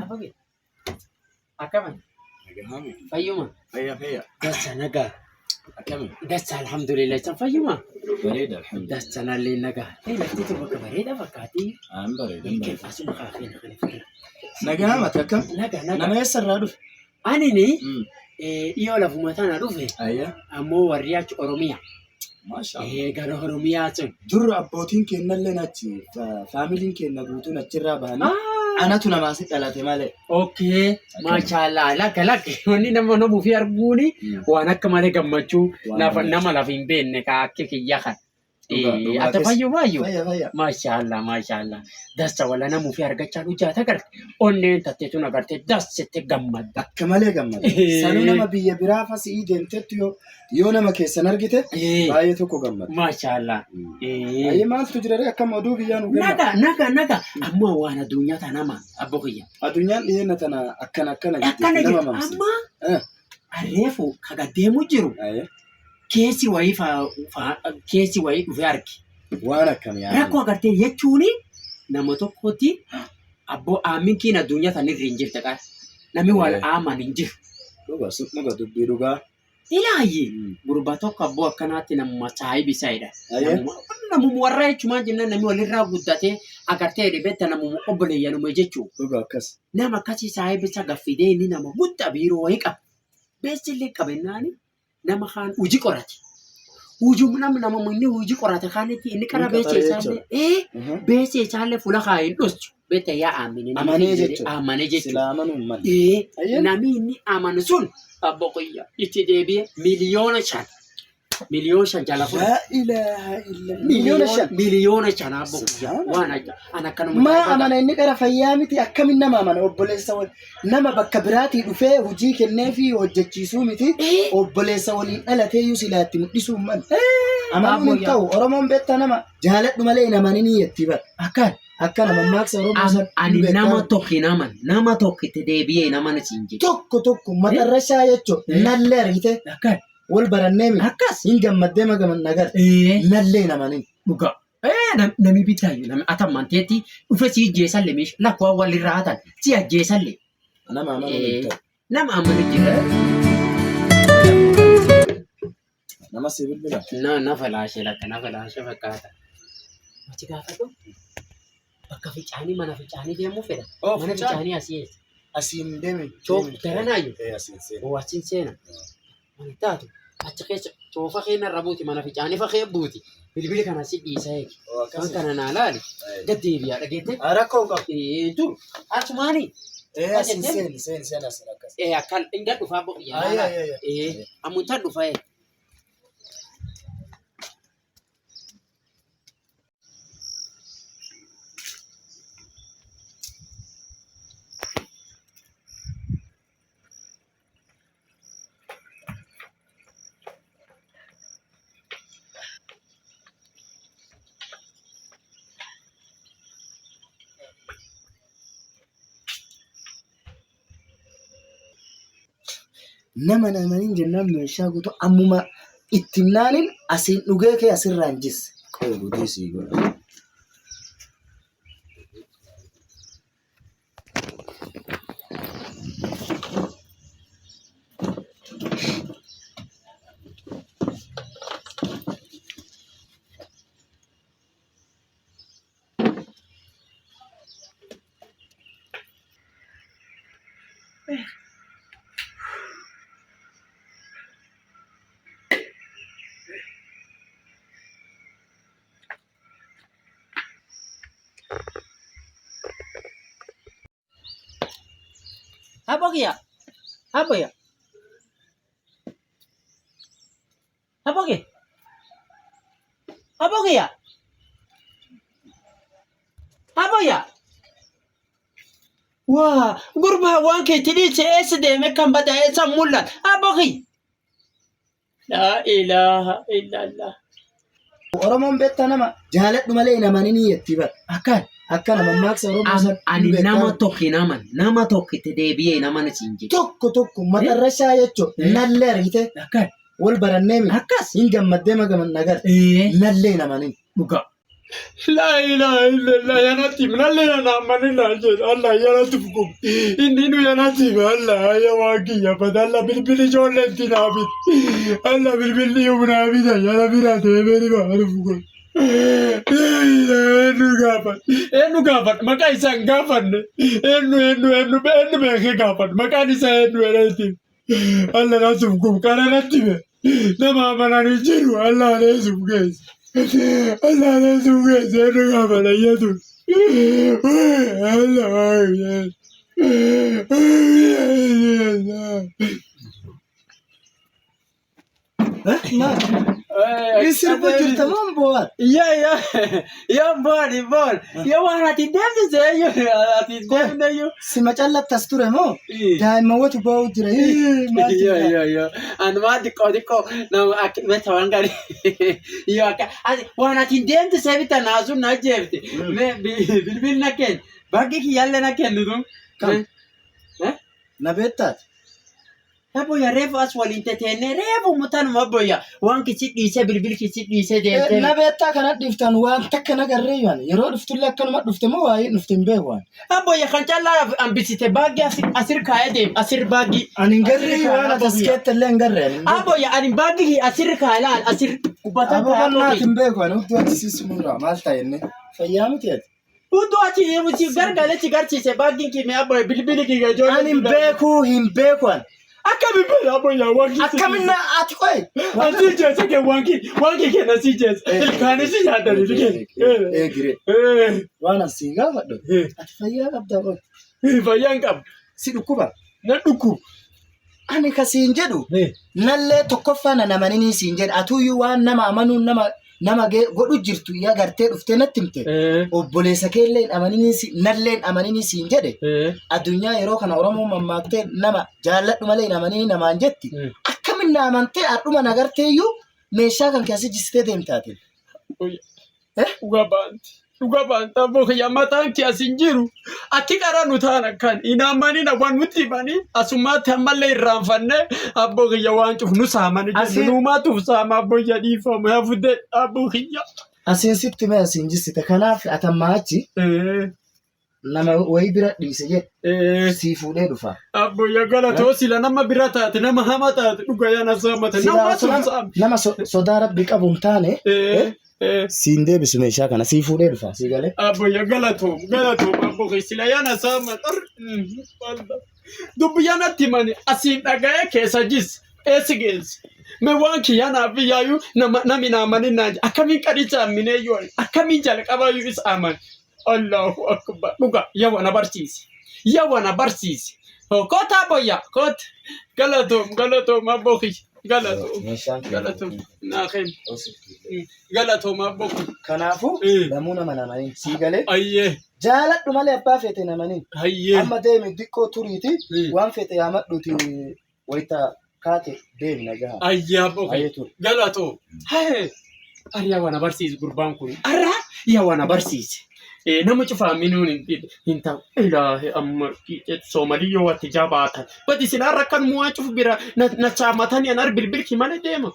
Apa Akaman. Fayyuma. Fayya. Dasa nagaa. Akkami? Dasa alhamdulillah. San fayyuma. Bareeda alhamdulillah. Dasa nallee nagaa. Lafti tu bakka bareeda fakkaati. Bareeda. Asuma kaafina kana firra. Nagaa mata akkam? Nagaa. Nama eessarraa dhufe? Ani ni dhiyoo lafuma tana dhufe. Ayya. Ammoo warri achi Oromiyaa. Maashaallah. Gara Oromiyaa sun. Dur abbootiin kennallee achi faamiliin kenna guutuun achirraa bahanii. Anatu nama asitti dhalate malee. Okay. Maashaallah. Lakka. Wanni nama fi arguuni waan akka malee gammachuu nama lafa hin beekne ka akka kiyya kan. Ata fayyu. Maashaallah. Dasa wala namu fi argachaa dhujaa tagart. Onneen tatteetu nagarte dassitti gammadda. Akka malee gammadda. Sanuu nama biyya biraa fasii deemtetti yoo nama keessan argite baay'ee tokko gammadda. Maashaallah. Ayyee maaltu jira akkam oduu biyyaa nu kenna. Naga. Ammoo waan addunyaa tanama abbo kiyya. Addunyaan dhiyeenya tana akkana nama mamsi. Amma areefu kaga deemu jiru. Keessi wayii dhufee argi. Waan akkam yaa. Rakkoo agartee jechuuni nama tokkotti abboo aamin kiin addunyaa tanirra hin jirte qaba. Namni wal aaman hin jiru. Dhuga dubbii dhugaa. Ilaahi gurba tokko abboo akkanaatti nama saahibi isaidha. Namu warra jechumaan jenna namni walirraa guddatee agartee ribeetta namu obboleeyyanuma jechuudha. Dhuga akkas. Nama akkasii saahibi isa gaffidee inni nama guddaa biiroo wayii qaba. Beessillee qabennaani nama kaan hojii qorate. Nama inni hojii qorate kaanitti inni qara beesee isaallee beesee isaallee fuula kaayeen dhostu. Beetta yaa aamini. Amanee jechuudha. Namni inni amanu sun abbo kiyya itti deebi'ee miliyoona 5. Miliyoona 5 jala fuudha. La ilaha illa. Miliyoona 5 abbo kiyya. Waan ana kanuma. Ma amana inni qara fayyaa miti akkamin nama amana obboleessa nama bakka biraatii dhufee hojii kennee fi hojjechiisuu miti obboleessa waliin dhalatee iyyuu silaatti mul'isuu man. Amanuun hin ta'u Oromoon beektaa nama jaaladhu malee namani ni yetti bara. Akka nama maaksa Oromoo san. Ani nama tokkitti deebi'ee nama na siin jedhe. Tokko matarra shaa jechuun nallee argite. Wal barannee mi hin gammaddee magaman nagar nallee namani. Dhugaa. Nami bitaayu nami atammanteetti dhufe si jeesalle mish lakkoo walirraa hatan si ajjeesalle. Nama amanu jira. Nama si bilbila. Na falaashee fakkaata. Machi gaafatu bakka fiicaanii mana fiicaanii deemuu fedha. Mana fiicaanii asii. Asiin deemi. Garanaayu. Asiin Asiin seena. Mani taatu achi keessa toofa keenya irra buuti mana fiicaanii fakkeenya buuti. Bilbili kana si dhiisa eegi. Waan kana naa laali. Gad deebi'aa dhageette. Rakkoo qabu. Dur asumaanii. Asiin seen asiin akkas. Akkan inni dhufaa boqiyyaa. Amuntaan dhufaa. Nama namaniin jennaan meeshaa guutuu ammuma itti naanin asiin dhugee kee asirraan jisse. Qooduu sii godha. Apa ya? Apa ya? Wah, gurba waan keetii se'eessi deeme kan bada'ee san mul'ata. Aboki. La ilaha illallah. Oromoon beektaa nama jaaladhu malee namani ni yetti bara. Akka nama maaksa Oromoo san. Ani nama tokkitti deebi'ee nama na siin jedhe. Tokko matarra shaa jechuun nallee argite. Wal barannee mi hin gammaddee magaman nagar nallee namani. Dhugaa. La ilaha illallah yanati minalle na manina je Allah yanati fukum indinu yanati Allah ya waki ya badalla bilbili jolle tinabit Allah bilbili yumna bida ya bira de beri ba fukum enu gafat maka isang gafat enu be gafat maka isa enu ereti Allah nasum fukum kana natibe nama manani jiru Allah nasum guys Allah nasum guys enu gafat ayatu Allah Isir bujur tamam buat. Ya bon. Ya wana ti dem se yo ati dem na yo. Si macalla tasture mo. Daima watu bau jira. Ya. Anu ma diko na meta wangari. Ya ka wana ti dem se bita na azu na jefte. Me bilbil na ken. Bagi ki yalle na ken dum. Na betat. Aboya refu aswal entertainer refu mutan maboya wan kici dise bilbil kici dise de Na betta kana diftan wan takka na garreyan. Yero diftulla kan ma difte mo wayi diftin be wan. Aboya kan challa ambisite bagi asir kaede asir bagi Anin garre wana tasket len garre. Aboya anin bagi asir kaala asir kubata Abo na timbe wan utu atsis mura malta yenne. Fayyamti yet. Udu ati yemuti gargale ci garci se bagi ki me aboya bilbil ki ga jona Anin beku himbe kwan. Akami bela aboya wanki Akaminna ati koy. Asije sake wanki ke na sije kan si ya da dike Gire. Wana singa maddo. Ati fayya abda ko. Fayyan kam Si dukuba. na duku Ani ka sinjedu. Nalle tokkoffa na namanini sinjed atuyu waan nama amanu nama godhu jirtu ya gartee dhufte nattimte. Obboleessa keelleen amanini nalleen amanini sinjede. Addunyaa yeroo kana Oromoo mammaaktee nama jaalladhu malee amanini namaan jetti. Akkamin amantee adhuma nagarteeyyuu meeshaa kan keessa jistee deemtaati. Dhuga baanta boya mataan ki asin jiru ati qaranu taana kan inaamani na wan nuti bani asumatti ammallee irraanfanne abboyya waan cuf nu saamani numaatu saama abboyya dhiifamu hafude abboyya Asiin sitti mee asiin jistite kanaaf atammaa achi nama wayii bira dhiise jedhe sii fuudhee dhufa. Abboyya galatoo sila nama bira taate nama hama taate dhuga yana saamate nama sodaa rabbi qabu hin taane siin deebisu meeshaa kana sii fuudhee dhufa sii galee. Abboyya galatoo abboyya sila yana saamate dubbi yanatti mani asiin dhaga'ee keessa jis eessi geessi. Me waan kiyanaaf biyyaayyuu nami naamani naaje akkamiin qadicha amminee yoo akkamiin jalqabayyuu is aman. Allahu akbar dhuga yawana barsiisi. Kota boya kot galatom aboki galatom naaken galatom aboki. Kanaafu namuu nama namanii sii galee. Ayyee Jaaladhu malee abbaa feete namanii. ayyee Amma deemi diqqoo turiiti waan feete yaamadhuuti wayita kaate deemi nagaha. ayyee aboki Ayyeetu. galatom. Ari yawana barsiisi gurbaan kun arra yawana barsiisi. Nama cufaa minuun hin ta'u. Ilaahi amma Soomaliyyoo watti jabaatan. Bati sinaan rakkan mu'aa cufu bira na chaamatanii anar bilbilki malee deema.